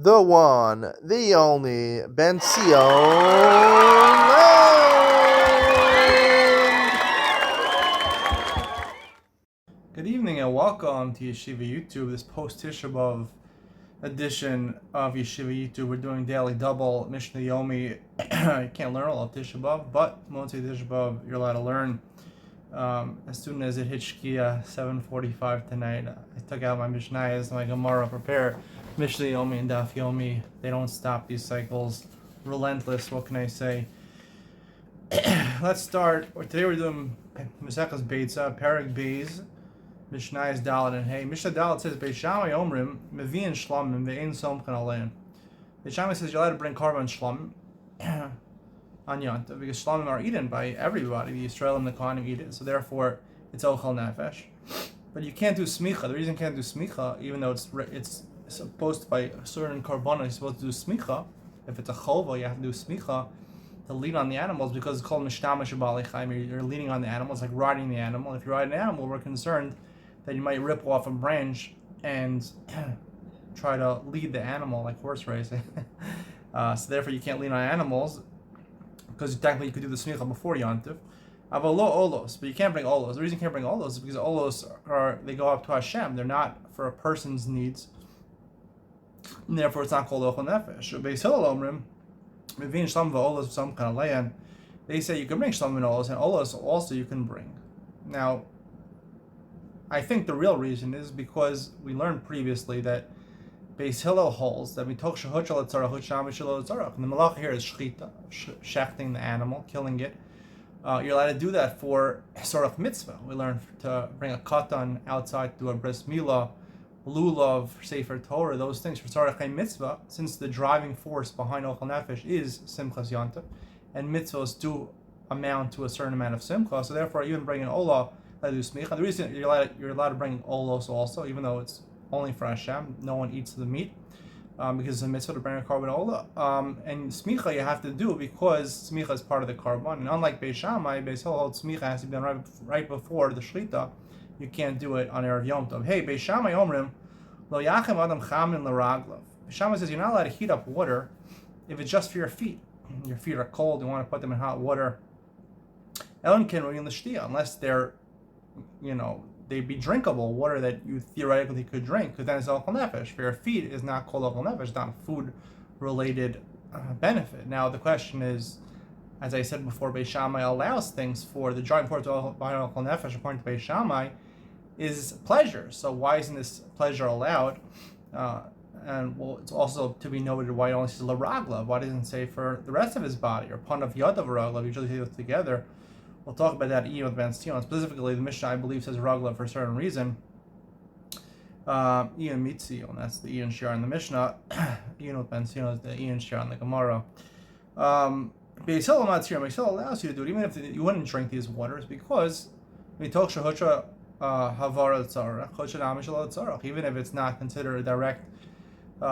the one, the only, Beitzah. Good evening and welcome to Yeshiva YouTube, this post-Tisha B'Av edition of Yeshiva YouTube. We're doing daily double Mishnah Yomi. You can't learn all of Tisha B'Av, but Motzei Tisha B'Av you're allowed to learn. As soon as it hit Shkia 7:45 tonight, I took out my Mishnayos, my Gemara, prepare Mishnah Yomi and Daf Yomi. They don't stop, these cycles. Relentless, what can I say? Let's start. Today we're doing Mesechus Beitzah, Perek Beis. Mishnah is Dalet and Hey. Mishnah Dalet says, Beis Shammai Omrim, Mevi'in Shlamim, Ve'ein Somchan Alein. Beis Shammai says you're allowed to bring korban shlamim on Yontav, because shlamim are eaten by everybody. The Yisrael and the Kohanim eat it, so therefore it's ochel nefesh. But you can't do smicha. The reason you can't do smicha, even though it's supposed to, by a certain korban, you're supposed to do smicha. If it's a chova, you have to do smicha to lean on the animals, because it's called mishtamash b'alei chayim. You're leaning on the animals, like riding the animal. If you ride an animal, we're concerned that you might rip off a branch and try to lead the animal, like horse racing. So therefore you can't lean on animals, because technically you could do the smicha before Yontif. Avalo olos, but you can't bring olos. The reason you can't bring olos is because olos they go up to Hashem. They're not for a person's needs, and therefore it's not called ochel nefesh. Beis Hillel omrim, mevin shlam v'olos v'sam kan alein. They say you can bring shlam and olos also you can bring. Now, I think the real reason is because we learned previously that Beis Hillel holds that we talk shehut shel tzarach husham shelo tzarach. And the malach here is shechita, shechting the animal, killing it. You're allowed to do that for sorach mitzvah. We learned to bring a katan outside to do a bris milah, lulav, sefer Torah, those things for sorach mitzvah. Since the driving force behind ochel nefesh is simchas yontav, and mitzvahs do amount to a certain amount of simcha, so therefore even bringing olah. The reason you're allowed to bring olos also, even though it's only for Hashem, no one eats the meat, because it's a mitzvah to bring a korban olah. And smicha you have to do because smicha is part of the korban. And unlike Beis Shammai, Beis Hillel holds smicha has to be done right before the shlita. You can't do it on Erev Yom Tov. Hey, Beis Shammai omrim lo yachem adam chamin l'raglav. Beis Shammai says you're not allowed to heat up water if it's just for your feet. Your feet are cold. You want to put them in hot water. Elon ken ruin l'shtia, unless they're they'd be drinkable water that you theoretically could drink, because then it's ochel nefesh. For your feet is not called ochel nefesh, it's not a food-related benefit. Now the question is, as I said before, Beis Shammai allows things for the driving force behind ochel nefesh, according to Beis Shammai, is pleasure. So why isn't this pleasure allowed? And well, it's also to be noted why it only says l'raglav. Why doesn't it say for the rest of his body, or panav yadav raglav? Usually say those together. We'll talk about that Ian with Ben Sion. Specifically, the Mishnah, I believe, says Raglav for a certain reason. Ian Mitzion, that's the Ian Shir in the Mishnah. Ian with Ben Sion is the Ian Shir in the Gemara. Beis Hillel allows you to do it, even if you wouldn't drink these waters, because even if it's not considered a direct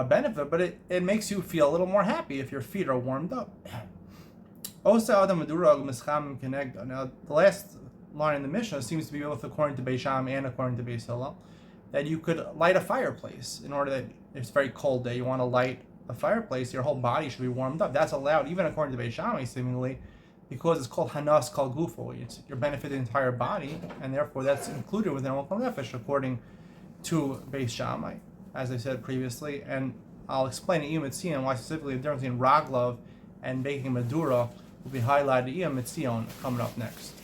benefit, but it makes you feel a little more happy if your feet are warmed up. Now, the last line in the Mishnah seems to be both according to Beis Shammai and according to Beis Hillel, that you could light a fireplace in order that if it's a very cold day, you want to light a fireplace, your whole body should be warmed up. That's allowed, even according to Beis Shammai, seemingly, because it's called hanas kal gufo. You're benefiting the entire body, and therefore that's included within ochel nefesh, according to Beis Shammai, as I said previously. And I'll explain in Iyum Mitzion why specifically the difference between raglav and baking madura will be highlighted in Iyum Mitzion coming up next.